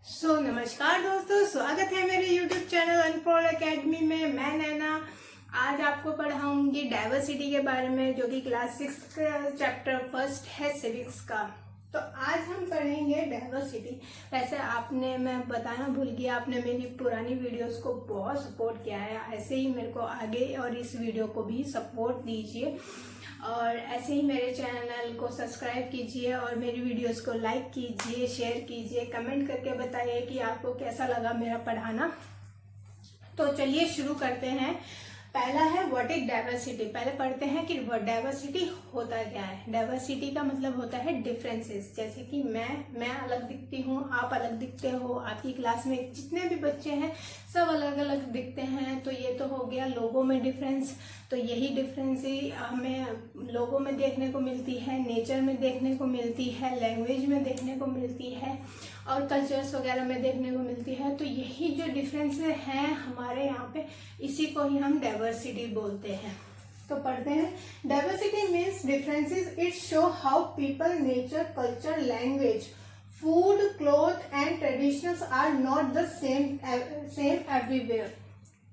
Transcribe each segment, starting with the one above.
नमस्कार दोस्तों, स्वागत है मेरे YouTube चैनल अनफोल्ड एकेडमी में। मैं नैना आज आपको पढ़ाऊंगी डाइवर्सिटी के बारे में, जो कि क्लास 6 का चैप्टर फर्स्ट है सिविक्स का। तो आज हम पढ़ेंगे डाइवर्सिटी। वैसे मैं बताना भूल गया, आपने मेरी पुरानी वीडियोस को बहुत सपोर्ट किया है, ऐसे ही मेरे को आगे और इस वीडियो को भी सपोर्ट दीजिए और ऐसे ही मेरे चैनल को सब्सक्राइब कीजिए और मेरी वीडियोस को लाइक कीजिए, शेयर कीजिए, कमेंट करके बताइए कि आपको कैसा लगा मेरा पढ़ाना। तो चलिए शुरू करते हैं। पहला है व्हाट इज डाइवर्सिटी। पहले पढ़ते हैं कि डाइवर्सिटी होता क्या है। डाइवर्सिटी का मतलब होता है डिफरेंसेस। जैसे कि मैं अलग दिखती हूँ, आप अलग दिखते हो, आपकी क्लास में जितने भी बच्चे हैं सब अलग अलग दिखते हैं। तो ये तो हो गया लोगों में डिफरेंस। तो यही डिफरेंस ही हमें लोगों में देखने को मिलती है, नेचर में देखने को मिलती है, लैंग्वेज में देखने को मिलती है और कल्चर्स वगैरह में देखने को मिलती है। तो यही जो डिफरेंस हैं हमारे यहाँ पे, इसी को ही हम डाइवर्सिटी बोलते हैं। तो पढ़ते हैं। Diversity means differences. It show how people, nature, culture, language, food, cloth and traditions are not the same everywhere.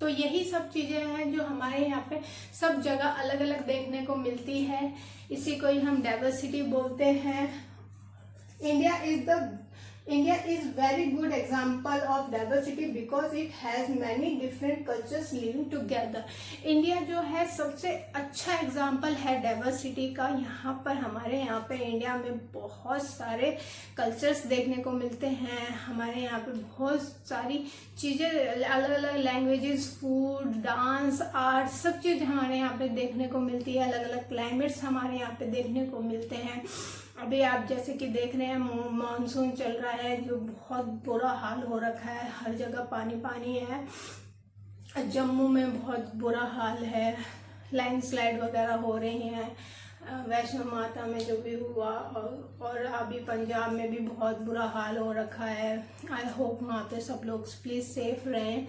तो यही सब चीजें हैं जो हमारे यहाँ पे सब जगह अलग अलग देखने को मिलती है, इसी को ही हम डाइवर्सिटी बोलते हैं। India is very good example of diversity because it has many different cultures living together. India जो है सबसे अच्छा एग्जाम्पल है डाइवर्सिटी का। यहाँ पर हमारे यहाँ पे इंडिया में बहुत सारे कल्चर्स देखने को मिलते हैं। हमारे यहाँ पे बहुत सारी चीज़ें, अलग अलग लैंग्वेजेस, फूड, डांस, आर्ट, सब चीज़ हमारे यहाँ पे देखने को मिलती है। अलग अलग क्लाइमेट्स हमारे यहाँ पे देखने को मिलते हैं। अभी आप जैसे कि देख रहे हैं मानसून चल रहा है, जो बहुत बुरा हाल हो रखा है, हर जगह पानी पानी है। जम्मू में बहुत बुरा हाल है, लैंडस्लाइड वगैरह हो रही हैं। वैष्णो माता में जो भी हुआ और अभी पंजाब में भी बहुत बुरा हाल हो रखा है। आई होप वहाँ पे सब लोग प्लीज सेफ रहें।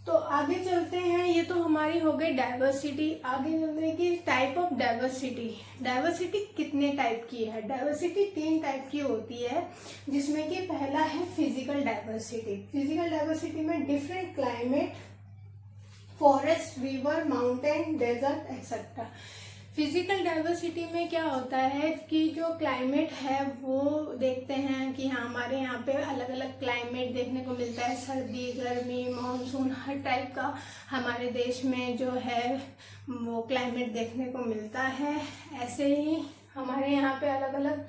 तो आगे चलते हैं। ये तो हमारी हो गई डाइवर्सिटी। आगे चलते हैं कि टाइप ऑफ डाइवर्सिटी। डाइवर्सिटी कितने टाइप की है? डाइवर्सिटी 3 टाइप की होती है, जिसमें कि पहला है फिजिकल डाइवर्सिटी। फिजिकल डाइवर्सिटी में different climate, forest, river, mountain, desert etcetera. Physical diversity में क्या होता है कि जो क्लाइमेट है वो देखते हैं कि हाँ हमारे यहाँ पे अलग अलग क्लाइमेट देखने को मिलता है। सर्दी, गर्मी, मानसून, हर टाइप का हमारे देश में जो है वो क्लाइमेट देखने को मिलता है। ऐसे ही हमारे यहाँ पे अलग अलग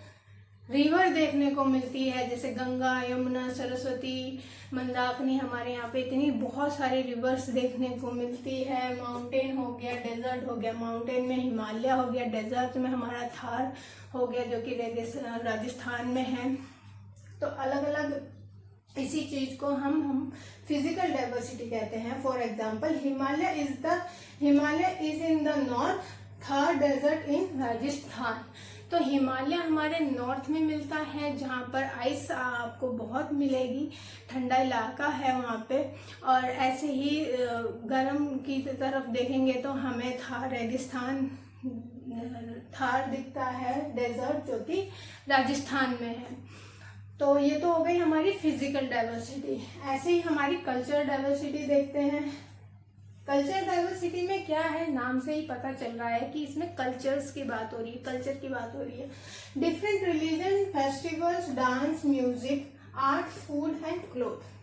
रिवर देखने को मिलती है, जैसे गंगा, यमुना, सरस्वती, मंदाकिनी। हमारे यहाँ पे इतनी बहुत सारी रिवर्स देखने को मिलती है। माउंटेन हो गया, डेजर्ट हो गया। माउंटेन में हिमालय हो गया, डेजर्ट में हमारा थार हो गया, जो कि राजस्थान में है। तो अलग अलग इसी चीज को हम फिजिकल डाइवर्सिटी कहते हैं। For example, Himalaya is in the north, Thar desert in Rajasthan. तो हिमालय हमारे नॉर्थ में मिलता है, जहाँ पर आइस आपको बहुत मिलेगी, ठंडा इलाका है वहाँ पे। और ऐसे ही गर्म की तरफ देखेंगे तो हमें थार रेगिस्तान, थार दिखता है, डेजर्ट, जो कि राजस्थान में है। तो ये तो हो गई हमारी फिजिकल डाइवर्सिटी। ऐसे ही हमारी कल्चर डाइवर्सिटी देखते हैं। कल्चर डाइवर्सिटी में क्या है, नाम से ही पता चल रहा है कि इसमें कल्चर्स की बात हो रही है, कल्चर की बात हो रही है। Different religion, festivals, dance, music, art, food and cloth.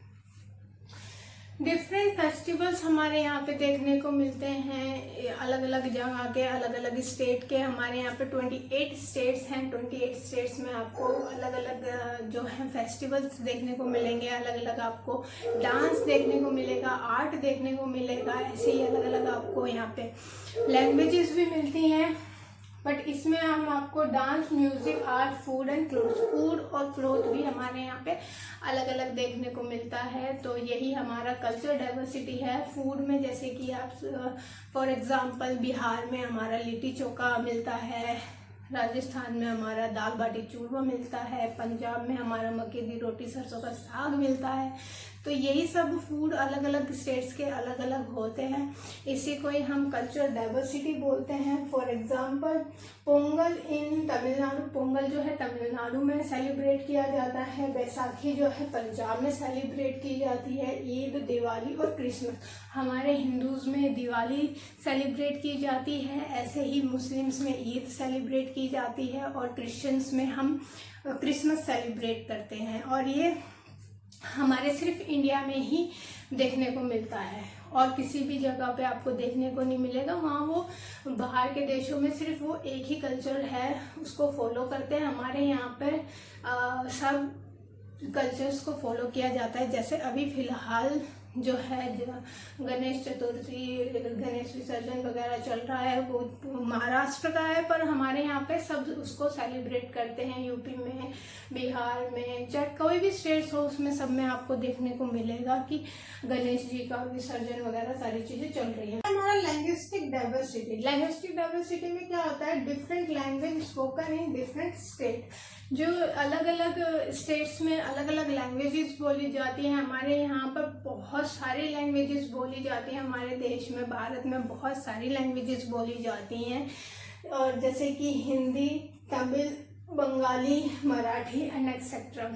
Different festivals हमारे यहाँ पे देखने को मिलते हैं, अलग अलग जगह के, अलग अलग स्टेट के। हमारे यहाँ पे 28 स्टेट्स हैं। 28 स्टेट्स में आपको अलग अलग जो है फेस्टिवल्स देखने को मिलेंगे, अलग अलग आपको डांस देखने को मिलेगा, आर्ट देखने को मिलेगा। ऐसे ही अलग अलग आपको यहाँ पे लैंग्वेजेस भी मिलती हैं। बट इसमें हम आपको dance, music, art, food and cloth, food और क्लोथ भी हमारे यहाँ पे अलग अलग देखने को मिलता है। तो यही हमारा कल्चर डाइवर्सिटी है। फूड में जैसे कि आप फॉर एग्जांपल बिहार में हमारा लिट्टी चोखा मिलता है, राजस्थान में हमारा दाल बाटी चूरमा मिलता है, पंजाब में हमारा मक्के दी रोटी सरसों का साग मिलता है। तो यही सब फूड अलग अलग स्टेट्स के अलग अलग होते हैं, इसी को ही हम कल्चर डाइवर्सिटी बोलते हैं। फॉर एग्जांपल पोंगल इन तमिलनाडु, पोंगल जो है तमिलनाडु में सेलिब्रेट किया जाता है, बैसाखी जो है पंजाब में सेलिब्रेट की जाती है, ईद, दिवाली और क्रिसमस हमारे हिंदूज में दिवाली सेलिब्रेट की जाती है, ऐसे ही मुस्लिम्स में ईद सेलिब्रेट की जाती है और क्रिश्चियंस में हम क्रिसमस सेलिब्रेट करते हैं। और ये हमारे सिर्फ इंडिया में ही देखने को मिलता है और किसी भी जगह पे आपको देखने को नहीं मिलेगा। वहाँ वो बाहर के देशों में सिर्फ वो एक ही कल्चर है, उसको फॉलो करते हैं। हमारे यहाँ पर सब कल्चर्स को फॉलो किया जाता है। जैसे अभी फिलहाल जो है गणेश चतुर्थी, गणेश विसर्जन वगैरह चल रहा है, वो महाराष्ट्र का है, पर हमारे यहाँ पे सब उसको सेलिब्रेट करते हैं। यूपी में, बिहार में, चाहे कोई भी स्टेट्स हो उसमें सब में आपको देखने को मिलेगा कि गणेश जी का विसर्जन वगैरह सारी चीजें चल रही है। हमारा लैंग्विस्टिक डाइवर्सिटी, लैंग्विस्टिक डाइवर्सिटी में क्या होता है, different language spoken in different state. जो अलग अलग स्टेट्स में अलग अलग लैंग्वेजेस बोली जाती हैं। हमारे यहाँ पर बहुत सारी लैंग्वेजेस बोली जाती हैं। हमारे देश में, भारत में बहुत सारी लैंग्वेजेस बोली जाती हैं, और जैसे कि हिंदी, तमिल, बंगाली, मराठी एंड एक्सेट्रा।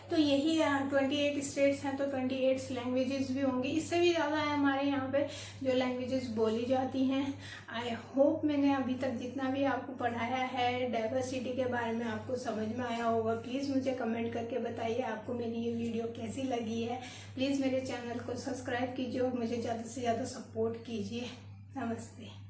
तो यही 28 स्टेट्स हैं तो 28 लैंग्वेजेस भी होंगी, इससे भी ज़्यादा है हमारे यहाँ पे जो लैंग्वेजेस बोली जाती हैं। आई होप मैंने अभी तक जितना भी आपको पढ़ाया है डाइवर्सिटी के बारे में आपको समझ में आया होगा। प्लीज़ मुझे कमेंट करके बताइए आपको मेरी ये वीडियो कैसी लगी है। प्लीज़ मेरे चैनल को सब्सक्राइब कीजिए और मुझे ज़्यादा से ज़्यादा सपोर्ट कीजिए। नमस्ते।